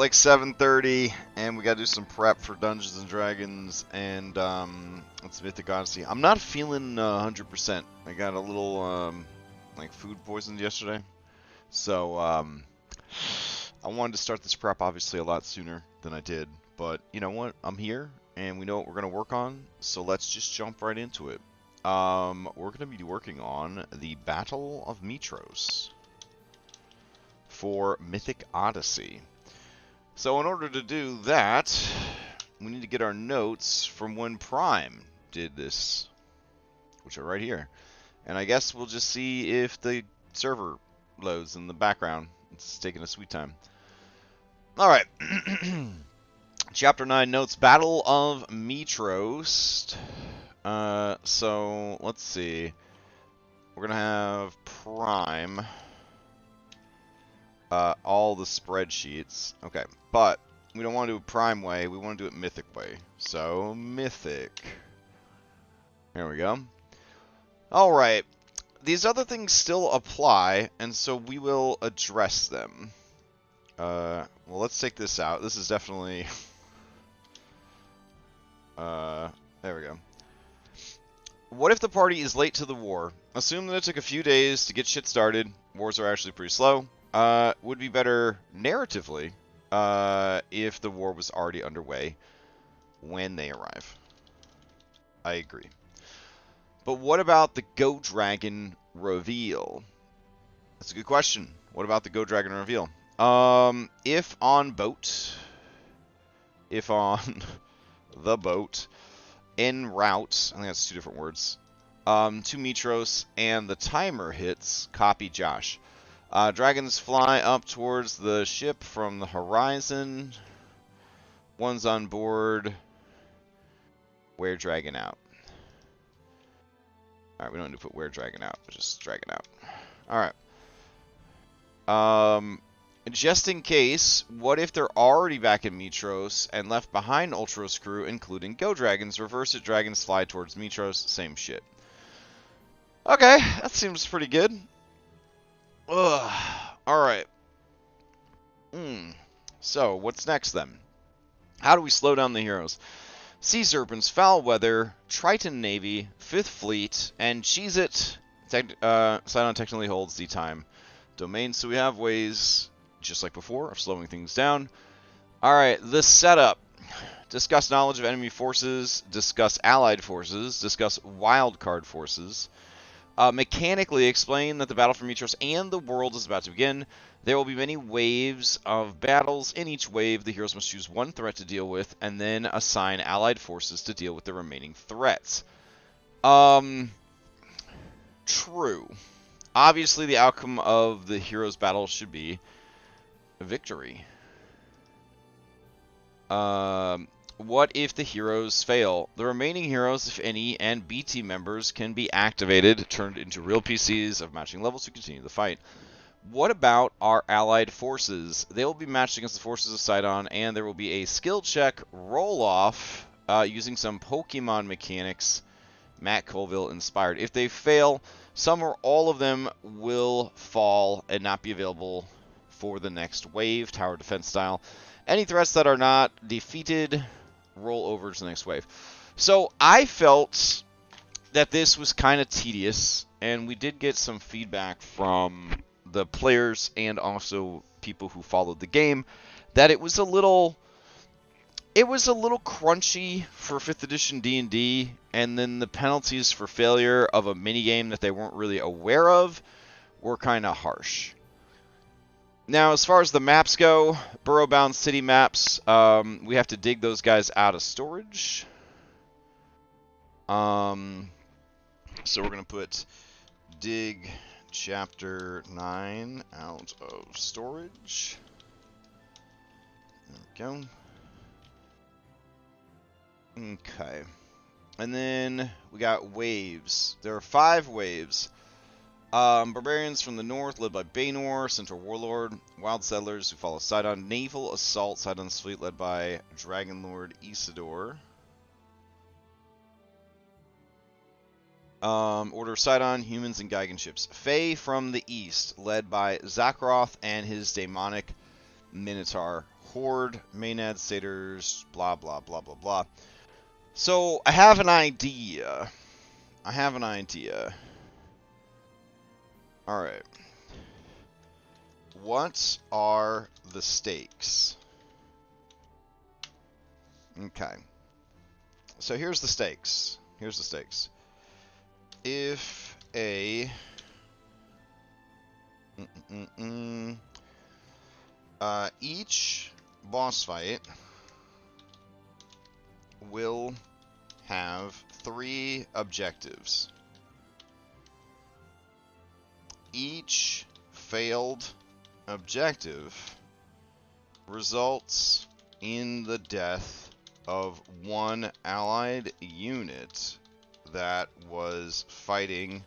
like 7:30, and we gotta do some prep for Dungeons and Dragons, and it's Mythic Odyssey. I'm not feeling 100%. I got a little like food poisoned yesterday, so I wanted to start this prep obviously a lot sooner than I did. But you know what? I'm here, and we know what we're gonna work on, so let's just jump right into it. We're gonna be working on the Battle of Mytros for Mythic Odyssey. So in order to do that, we need to get our notes from when Prime did this, which are right here. And I guess we'll just see if the server loads in the background. It's taking a sweet time. Alright. Chapter 9 notes, Battle of Mytros. So, let's see. We're going to have Prime. All the spreadsheets. Okay, but we don't want to do it Prime way. We want to do it Mythic way. So, Mythic. There we go. Alright. These other things still apply, and so we will address them. Well, let's take this out. This is definitely... there we go. What if the party is late to the war? Assume that it took a few days to get shit started. Wars are actually pretty slow. Would be better narratively if the war was already underway when they arrive. I agree. But what about the Go Dragon reveal? That's a good question. What about the Go Dragon reveal? If on boat, if on the boat, en route, I think that's two different words, to Mytros, and the timer hits, copy Josh. Dragons fly up towards the ship from the horizon. One's on board. Wear dragon out. Alright, we don't need to put wear dragon out, but just dragon out. Alright. Just in case, what if they're already back in Mytros and left behind Ultros crew, including Go Dragons? Reverse it, dragons fly towards Mytros, same shit. Okay, that seems pretty good. Ugh. Alright. So, what's next then? How do we slow down the heroes? Sea Serpents, Foul Weather, Triton Navy, 5th Fleet, and Cheez-It. Sidon technically holds the time domain, so we have ways, just like before, of slowing things down. Alright, the setup. Discuss knowledge of enemy forces, discuss allied forces, discuss wildcard forces. Mechanically explain that the battle for Mytros and the world is about to begin. There will be many waves of battles. In each wave, the heroes must choose one threat to deal with, and then assign allied forces to deal with the remaining threats. True. Obviously, the outcome of the heroes' battle should be victory. What if the heroes fail? The remaining heroes, if any, and BT members can be activated, turned into real PCs of matching levels to continue the fight. What about our allied forces? They will be matched against the forces of Sidon, and there will be a skill check roll-off using some Pokemon mechanics, Matt Colville inspired. If they fail, some or all of them will fall and not be available for the next wave, tower defense style. Any threats that are not defeated roll over to the next wave. So I felt that this was kind of tedious, and we did get some feedback from the players and also people who followed the game that it was a little crunchy for 5th edition D&D, and then the penalties for failure of a minigame that they weren't really aware of were kind of harsh. Now, as far as the maps go, Burrowbound City maps, we have to dig those guys out of storage. So we're going to put dig chapter 9 out of storage. There we go. Okay. And then we got waves. There are 5 waves. Barbarians from the north, led by Baynor, Centaur Warlord, Wild Settlers who follow Sidon, Naval Assault, Sidon's fleet led by Dragonlord Isidore. Order of Sidon, humans and Geigen ships. Fae from the east, led by Zakroth and his demonic Minotaur Horde, Maenad Satyrs, blah, blah, blah, blah, blah. So, I have an idea. Alright. What are the stakes? Okay. So here's the stakes. If a... each boss fight will have 3 objectives. Each failed objective results in the death of one allied unit that was fighting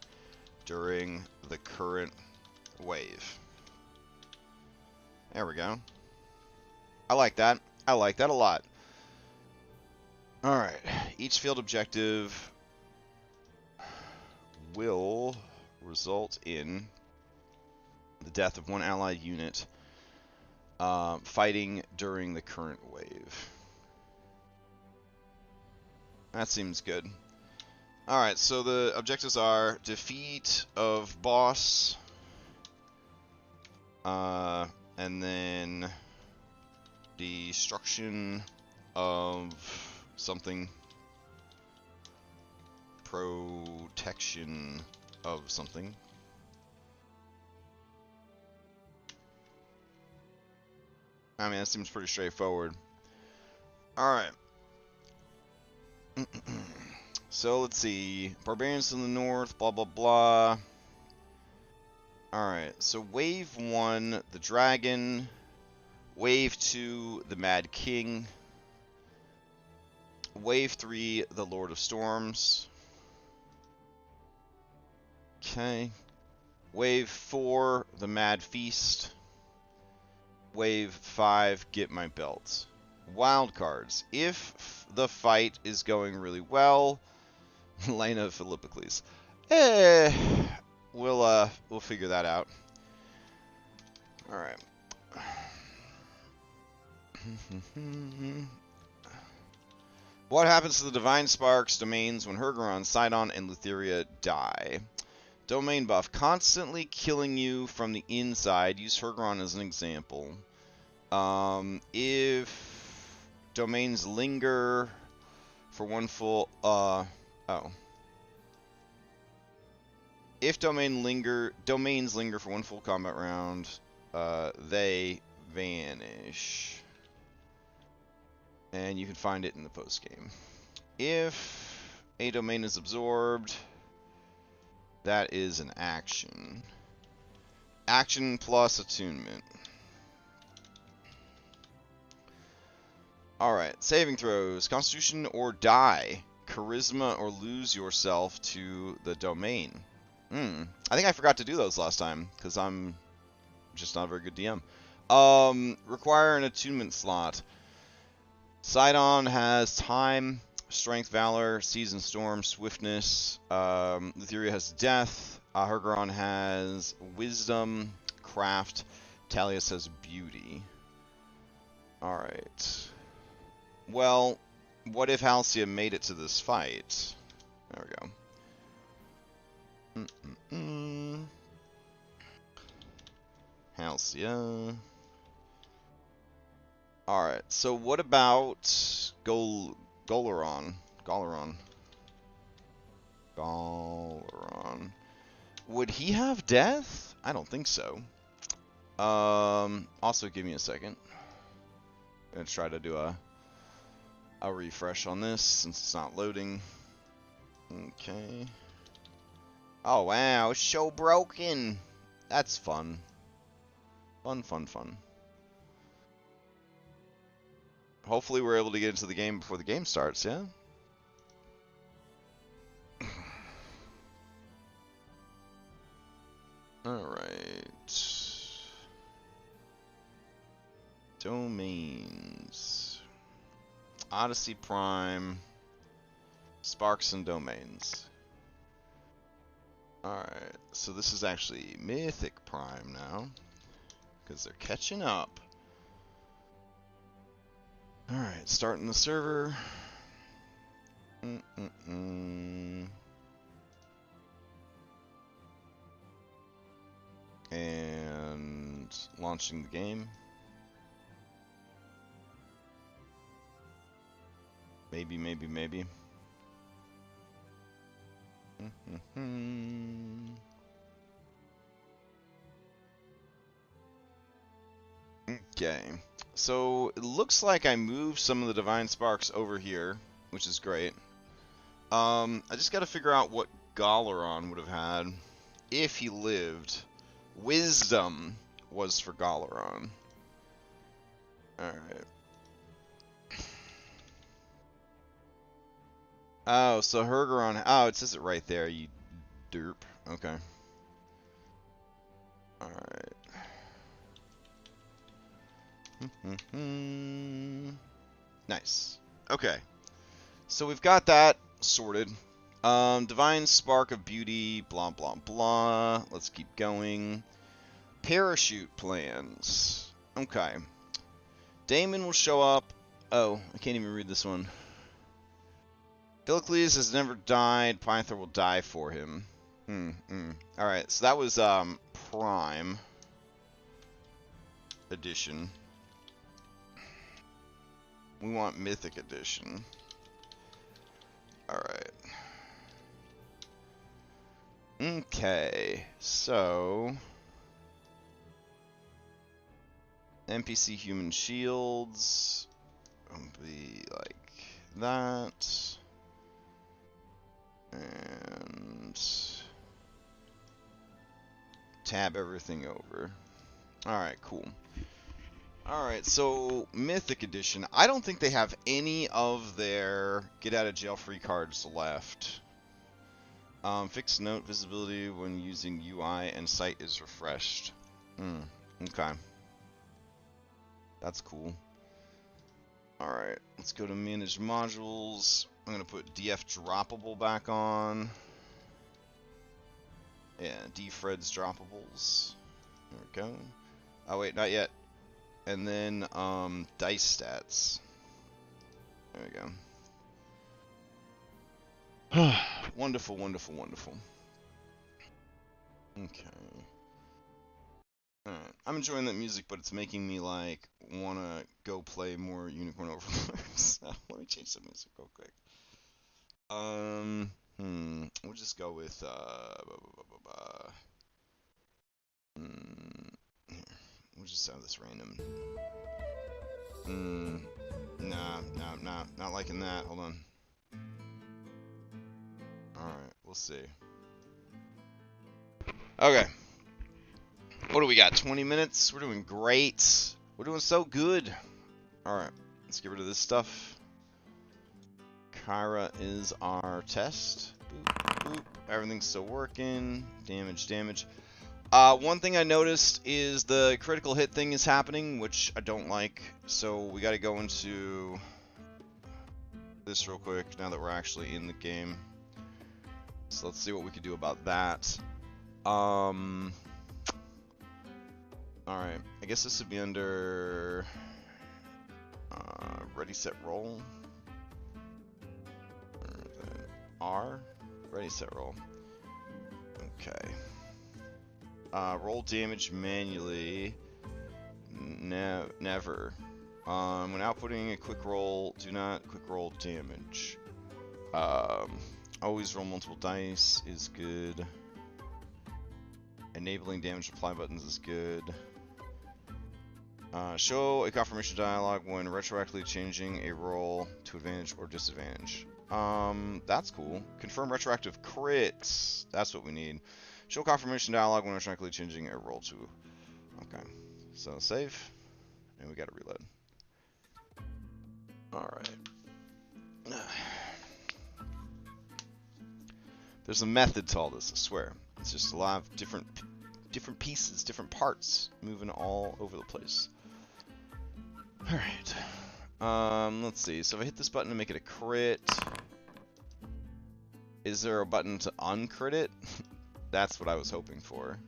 during the current wave. There we go. I like that. I like that a lot. Alright. Each field objective will result in the death of one allied unit fighting during the current wave. That seems good. Alright, so the objectives are defeat of boss, and then destruction of something, protection of something. I mean, that seems pretty straightforward. Alright. So, let's see. Barbarians in the north, blah, blah, blah. Alright, so Wave 1, the Dragon. Wave 2, the Mad King. Wave 3, the Lord of Storms. Okay. Wave 4, the Mad Feast. Wave 5, Get My Belt. Wildcards. If the fight is going really well, Lena Philippocles. We'll figure that out. Alright. What happens to the Divine Sparks domains when Hergeron, Sidon, and Lutheria die? Domain buff. Constantly killing you from the inside. Use Hergeron as an example. If domains linger for one full... If domains linger for one full combat round, they vanish. And you can find it in the post-game. If a domain is absorbed, that is an action. Action plus attunement. Alright, saving throws. Constitution or die. Charisma or lose yourself to the domain. I think I forgot to do those last time, because I'm just not a very good DM. Require an attunement slot. Sidon has time, strength, valor, season, storm, swiftness. Lutheria has death. Hergeron has wisdom, craft. Talius has beauty. Alright. Well, what if Halcyon made it to this fight? There we go. Halcyon. Alright, so what about Golaron? Would he have death? I don't think so. Also, give me a second. I'm gonna try to do a refresh on this since it's not loading. Okay. Oh wow, it's so broken. That's fun. Fun. Hopefully we're able to get into the game before the game starts, yeah? Alright. Domains. Odyssey Prime. Sparks and Domains. Alright, so this is actually Mythic Prime now. Because they're catching up. Alright, starting the server. And launching the game. Maybe, maybe, maybe. Okay, so it looks like I moved some of the Divine Sparks over here, which is great. I just got to figure out what Galaron would have had if he lived. Wisdom was for Galaron. Alright. Oh, so Hergeron. Oh, it says it right there, you derp. Okay. Alright. Nice. Okay. So we've got that sorted. Divine Spark of Beauty, blah, blah, blah. Let's keep going. Parachute plans. Okay. Damon will show up. Oh, I can't even read this one. Philocles has never died. Pythor will die for him. Alright, so that was Prime Edition. We want Mythic Edition. Alright. Okay, so NPC human shields will be like that. And tab everything over. Alright, cool. Alright, so Mythic Edition. I don't think they have any of their get out of jail free cards left. Fixed note visibility when using UI and site is refreshed. Okay. That's cool. Alright, let's go to manage modules. I'm going to put DF droppable back on. Yeah, defred's droppables. There we go. Oh wait, not yet. And then dice stats. There we go. Wonderful, wonderful, wonderful. Okay. Alright. I'm enjoying that music, but it's making me like wanna go play more Unicorn Overlords. Let me change the music real quick. We'll just go with here. We'll just have this random. Nah, not liking that. Hold on. Alright, we'll see. Okay. What do we got? 20 minutes? We're doing great. We're doing so good. Alright, let's get rid of this stuff. Kyra is our test. Boop, boop. Everything's still working. Damage, damage. One thing I noticed is the critical hit thing is happening, which I don't like. So we got to go into this real quick now that we're actually in the game. So let's see what we can do about that. Alright, I guess this would be under ready, set, roll. R, ready, set, roll. Okay. Roll damage manually. Never. When outputting a quick roll, do not quick roll damage. Always roll multiple dice is good. Enabling damage apply buttons is good. Show a confirmation dialog when retroactively changing a roll to advantage or disadvantage. That's cool. Confirm retroactive crits. That's what we need. Show confirmation dialog when retroactively changing a roll to. Okay. So save. And we gotta reload. Alright. There's a method to all this, I swear. It's just a lot of different pieces, different parts moving all over the place. Alright. Let's see. So if I hit this button to make it a crit, is there a button to uncrit it? That's what I was hoping for.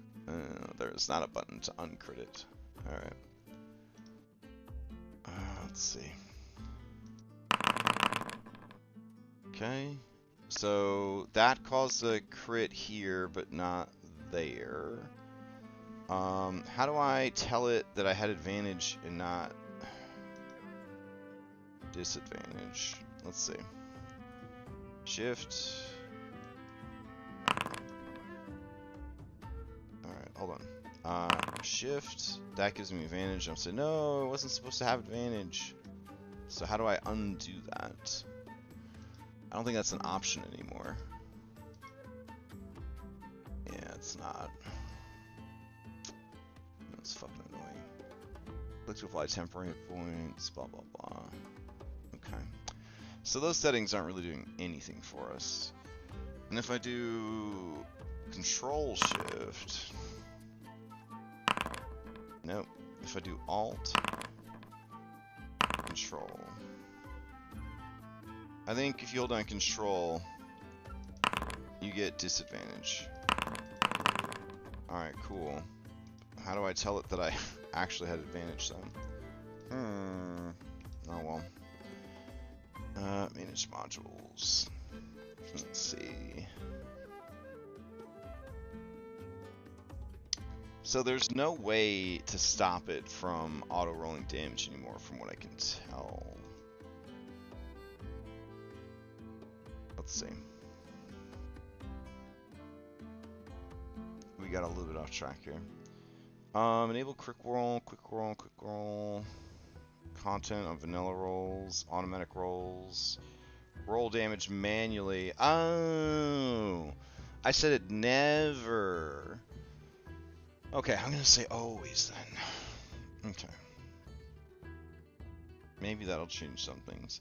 There's not a button to uncrit it. Alright. Let's see. Okay. So that caused a crit here, but not there. How do I tell it that I had advantage and not disadvantage? Let's see. Shift. Alright, hold on. Shift. That gives me advantage. I'm saying, no, I wasn't supposed to have advantage. So how do I undo that? I don't think that's an option anymore. Yeah, it's not. That's fucking annoying. Click to apply temporary points, blah, blah, blah. Okay. So those settings aren't really doing anything for us. And if I do Control Shift, nope. If I do Alt, Control. I think if you hold down Control, you get disadvantage. Alright, cool. How do I tell it that I actually had advantage then? Oh well. Manage modules. Let's see. So there's no way to stop it from auto-rolling damage anymore from what I can tell. Let's see. We got a little bit off track here. Enable quick roll. Content on vanilla rolls, automatic rolls, roll damage manually. Oh, I said it never. Okay, I'm gonna say always then. Okay. Maybe that'll change some things.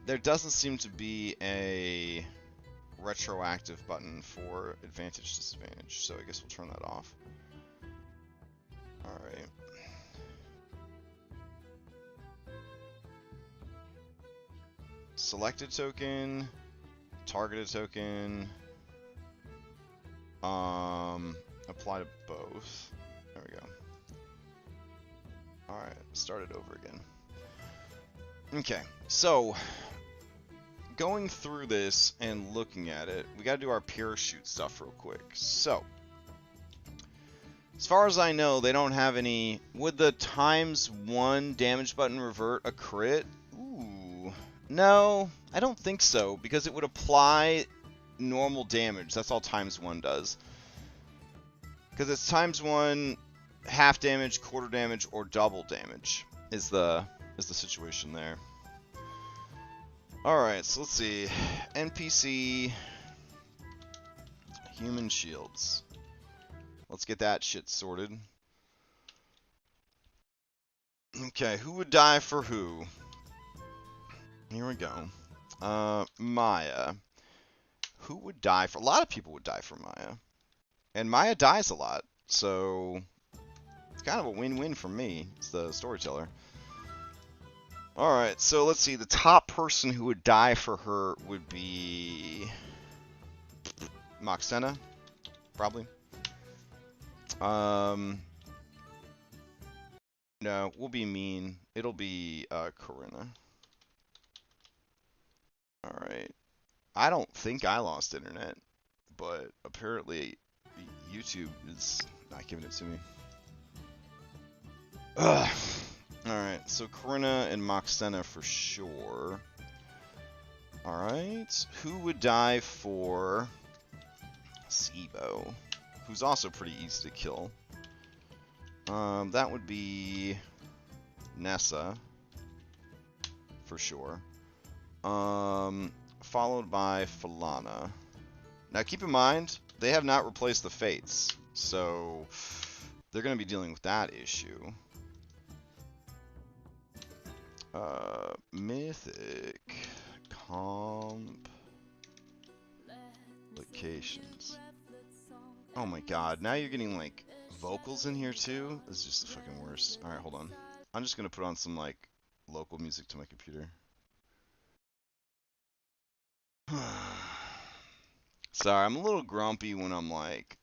There doesn't seem to be a retroactive button for advantage disadvantage, so I guess we'll turn that off. Alright. Selected token, targeted token, apply to both. There we go. Alright, start it over again. Okay, so going through this and looking at it, we gotta do our parachute stuff real quick. So, as far as I know, they don't have any. Would the ×1 damage button revert a crit? Ooh. No, I don't think so, because it would apply normal damage. That's all ×1 does. Because it's ×1, half damage, quarter damage, or double damage is the situation there. Alright, so let's see. NPC human shields. Let's get that shit sorted. Okay, who would die for who? Here we go. Maya. Who would die for... A lot of people would die for Maya. And Maya dies a lot, so... It's kind of a win-win for me, as the storyteller. Alright, so let's see. The top person who would die for her would be... Moxena, probably. No, we'll be mean. It'll be, Corinna. Alright. I don't think I lost internet, but apparently YouTube is not giving it to me. Ugh. Alright, so Corinna and Moxena for sure. Alright, who would die for Sibo? Who's also pretty easy to kill. That would be Nessa, for sure. Followed by Falana. Now keep in mind, they have not replaced the Fates, so they're going to be dealing with that issue. Mythic complications. Oh my god, now you're getting like vocals in here too? This is just the fucking worst. Alright, hold on. I'm just gonna put on some like local music to my computer. Sorry, I'm a little grumpy when I'm like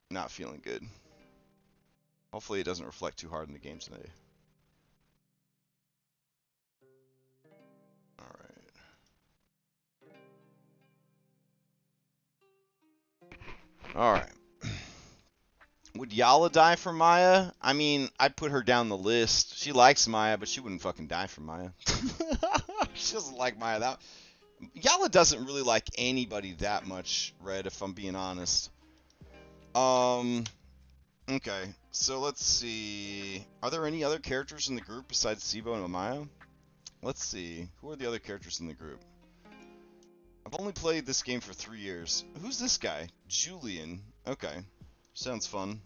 not feeling good. Hopefully it doesn't reflect too hard in the game today. Alright. Alright. Would Yala die for Maya? I mean, I'd put her down the list. She likes Maya, but she wouldn't fucking die for Maya. She doesn't like Maya. Yala doesn't really like anybody that much, Red, if I'm being honest. Okay, so let's see. Are there any other characters in the group besides Sibo and Maya? Let's see. Who are the other characters in the group? I've only played this game for 3 years. Who's this guy? Julian. Okay. Sounds fun.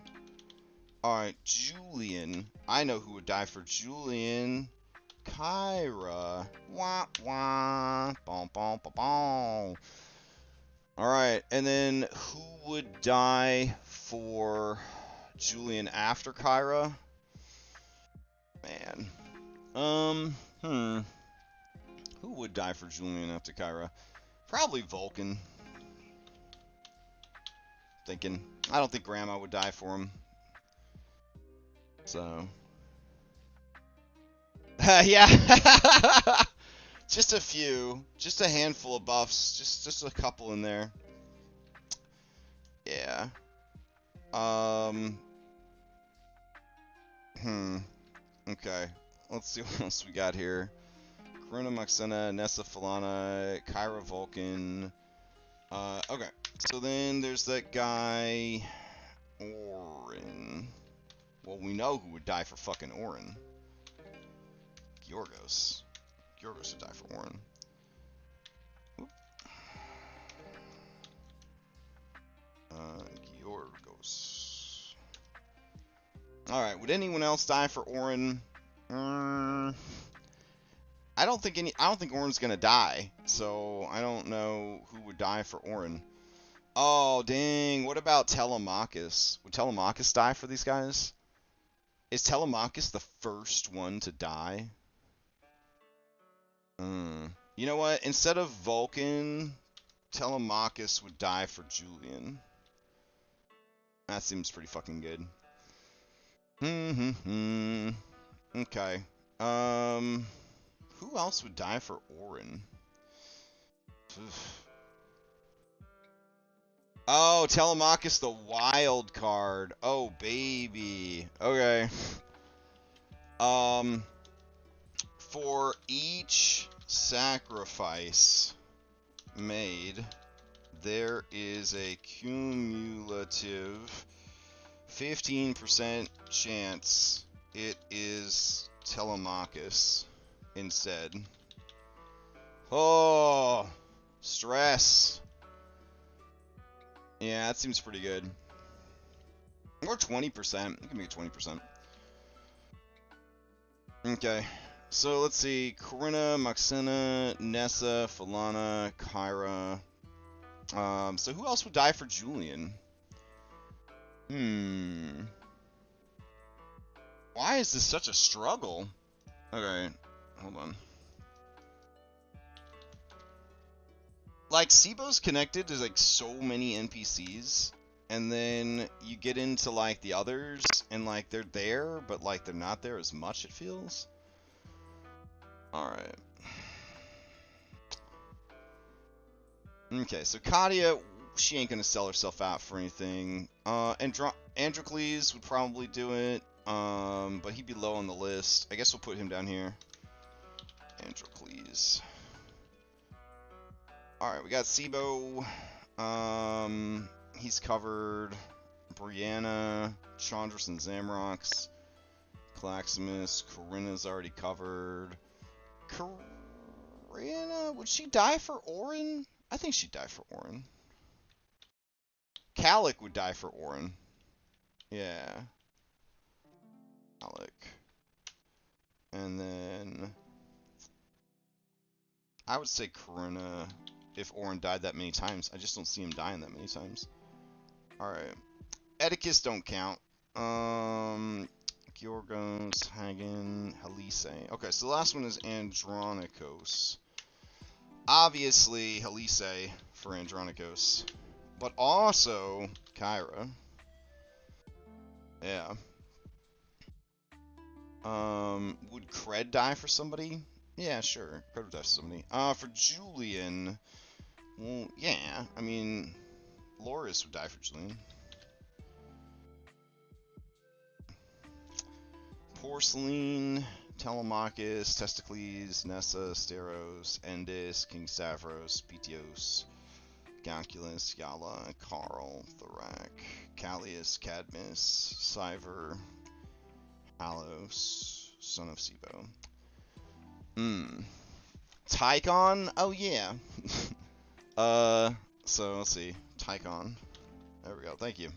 Alright, Julian. I know who would die for Julian. Kyra. Wah wah. Bom bom bom bom. Alright, and then who would die for Julian after Kyra? Man. Who would die for Julian after Kyra? Probably Vulcan. Thinking. I don't think Grandma would die for him. So. Yeah. Just a few. Just a handful of buffs. Just a couple in there. Yeah. Okay. Let's see what else we got here. Corona, Moxena, Nessa, Falana, Kyra, Vulcan. Okay. So then there's that guy, Orin. Well, we know who would die for fucking Orin. Georgos. Georgos would die for Orin. Oop. Georgos. Alright, would anyone else die for Orin? I don't think Orin's gonna die, so I don't know who would die for Orin. Oh, dang. What about Telemachus? Would Telemachus die for these guys? Is Telemachus the first one to die? You know what? Instead of Vulcan, Telemachus would die for Julian. That seems pretty fucking good. Okay. Who else would die for Orin? Oh, Telemachus the wild card. Oh, baby. Okay. For each sacrifice made, there is a cumulative 15% chance it is Telemachus instead. Oh, stress. Yeah, that seems pretty good. Or 20%. You can make it 20%. Okay. So let's see. Corinna, Moxena, Nessa, Falana, Kyra. So who else would die for Julian? Why is this such a struggle? Okay, hold on. Like, Sibo's connected to, like, so many NPCs, and then you get into, like, the others, and, like, they're there, but, like, they're not there as much, it feels. Alright. Okay, so Katia, she ain't gonna sell herself out for anything. Androcles would probably do it, but he'd be low on the list. I guess we'll put him down here. Androcles. Alright, we got Sibo. He's covered. Brianna, Chandras and Zamrox. Claximus, Corinna's already covered. Corinna, would she die for Orin? I think she'd die for Orin. Calic would die for Orin. Yeah. Calic. And then I would say Corinna if Orin died that many times. I just don't see him dying that many times. Alright. Edicus don't count. Georgos, Hagen, Halise. Okay, so the last one is Andronikos. Obviously, Halise for Andronikos. But also, Kyra. Yeah. Would Cred die for somebody? Yeah, sure. Cred would die for somebody. For Julian, well, yeah. I mean, Loris would die for Julian. Porcelain, Telemachus, Testicles, Nessa, Steros, Endis, King Stavros, Pitios, Ganculus, Yala, Carl, Thorak, Callius, Cadmus, Cyver, Halos, Son of Sibo. Tychon? Oh yeah. So let's see. Tychon. There we go. Thank you.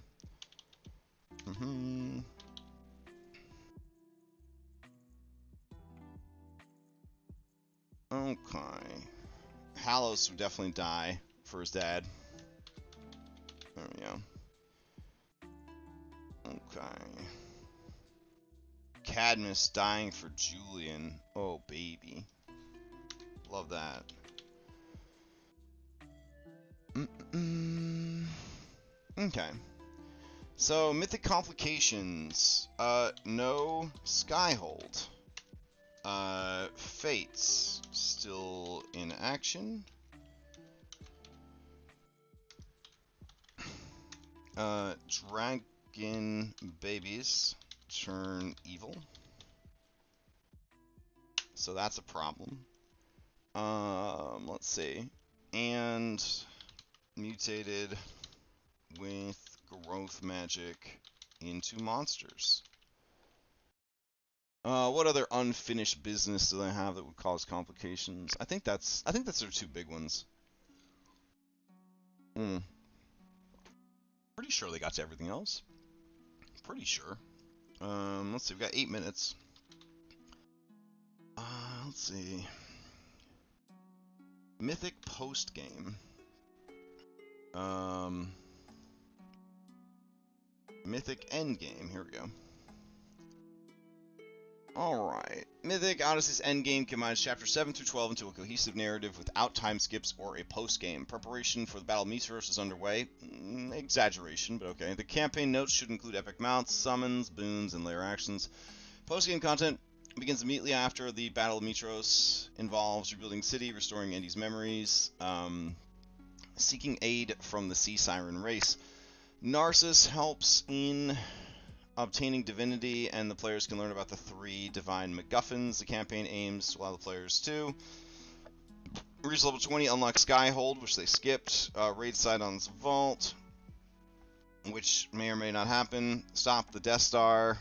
Okay. Halos would definitely die for his dad. There we go. Okay. Cadmus dying for Julian. Oh, baby. Love that. Okay. So, Mythic Complications. No Skyhold. Fates. Still in action. Dragon babies turn evil. So that's a problem. Let's see. And mutated with growth magic into monsters. What other unfinished business do they have that would cause complications? I think that's their two big ones. Pretty sure they got to everything else. Pretty sure. Let's see, we've got 8 minutes. Let's see. Mythic post game. Mythic endgame. Here we go. Alright. Mythic Odyssey's endgame combines chapters 7 through 12 into a cohesive narrative without time skips or a post-game. Preparation for the Battle of Mytros is underway. Exaggeration, but okay. The campaign notes should include epic mounts, summons, boons, and layer actions. Post-game content begins immediately after the Battle of Mytros. Involves rebuilding city, restoring Andy's memories, seeking aid from the Sea Siren race. Narcissus helps in obtaining divinity, and the players can learn about the 3 divine MacGuffins. The campaign aims to allow the players to reach level 20, unlock Skyhold, which they skipped, raid Sidon's Vault, which may or may not happen, stop the Death Star,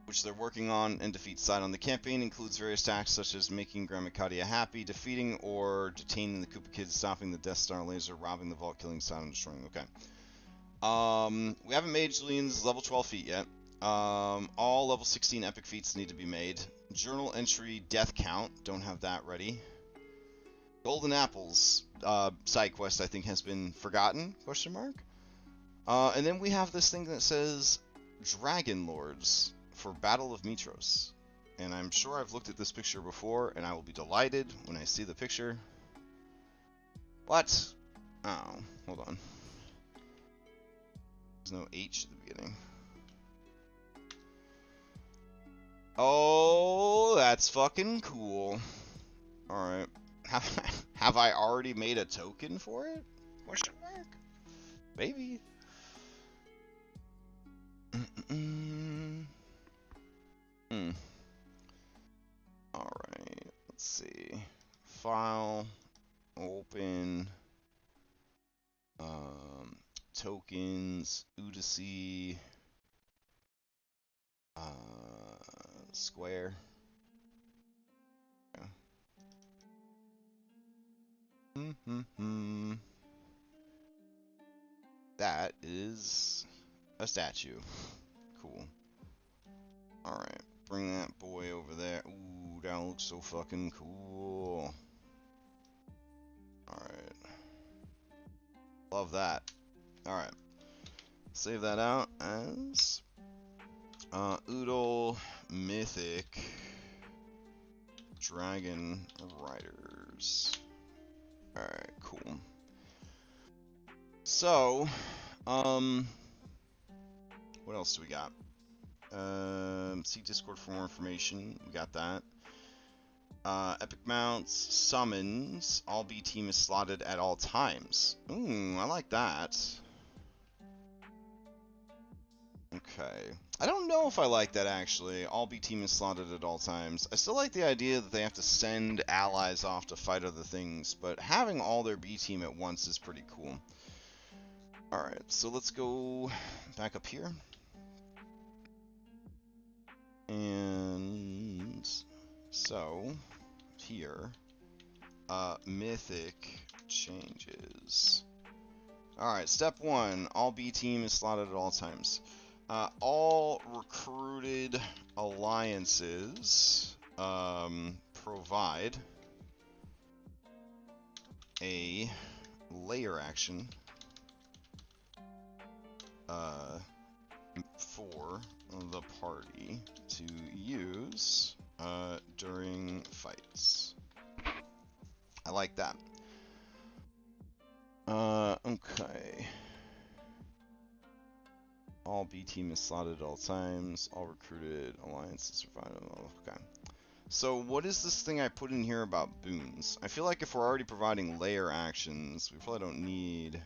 which they're working on, and defeat Sidon. The campaign includes various tasks such as making Grammacadia happy, defeating or detaining the Koopa Kids, stopping the Death Star laser, robbing the Vault, killing Sidon, destroying. Okay. We haven't made Julian's level 12 feat yet. All level 16 epic feats need to be made. Journal entry death count, don't have that ready. Golden Apples, side quest I think has been forgotten, question mark. And then we have this thing that says Dragonlords for Battle of Mytros. And I'm sure I've looked at this picture before, and I will be delighted when I see the picture. What? Oh, hold on. There's no H at the beginning. Oh, that's fucking cool. Alright. Have I already made a token for it? Question mark? Maybe. Alright, let's see. File, open, tokens, Odyssey, Square. That is a statue. Cool. Alright, bring that boy over there. Ooh, that looks so fucking cool. Alright. Love that. Alright. Save that out as Oodle Mythic Dragon Riders. Alright, cool. So, what else do we got? See Discord for more information. We got that. Epic mounts, summons. All B team is slotted at all times. Ooh, I like that. Okay. I don't know if I like that, actually. All B team is slotted at all times. I still like the idea that they have to send allies off to fight other things, but having all their B team at once is pretty cool. Alright, so let's go back up here. And so, here, Mythic changes. Alright, step 1, all B team is slotted at all times. All recruited alliances provide a layer action for the party to use during fights. I like that. Okay. All B team is slotted at all times. All recruited alliances survive. Okay. So what is this thing I put in here about boons? I feel like if we're already providing layer actions, we probably don't need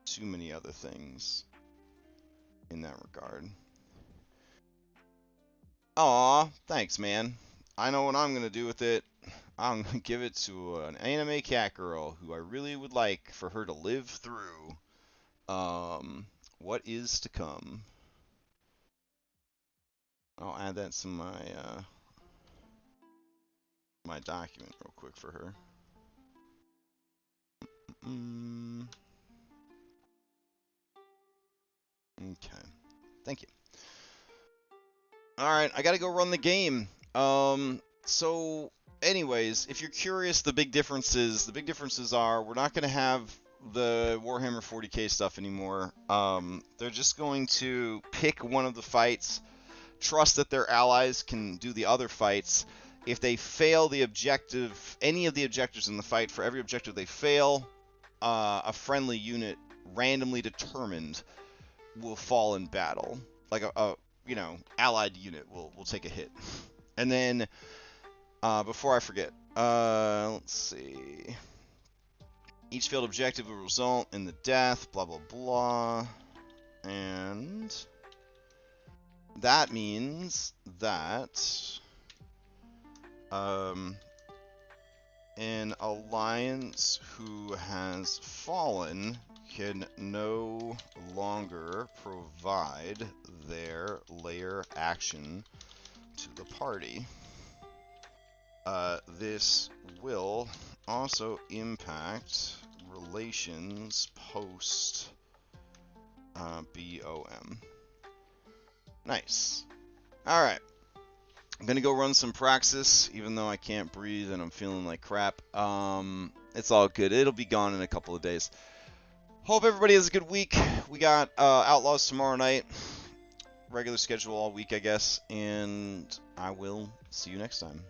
too many other things in that regard. Aw, thanks, man. I know what I'm gonna do with it. I'm gonna give it to an anime cat girl who I really would like for her to live through what is to come. I'll add that to my my document real quick for her. Okay, thank you. All right, I gotta go run the game. So, anyways, if you're curious, the big differences are we're not gonna have the Warhammer 40k stuff anymore. They're just going to pick one of the fights, trust that their allies can do the other fights. If they fail the objective, any of the objectives in the fight, for every objective they fail, a friendly unit randomly determined will fall in battle. Like a you know, allied unit will take a hit. And then, before I forget, let's see. Each failed objective will result in the death, blah, blah, blah. And that means that an alliance who has fallen can no longer provide their layer action to the party. This will also impact relations post BOM. Nice. Alright. I'm gonna go run some praxis, even though I can't breathe and I'm feeling like crap. It's all good. It'll be gone in a couple of days. Hope everybody has a good week. We got Outlaws tomorrow night. Regular schedule all week, I guess. And I will see you next time.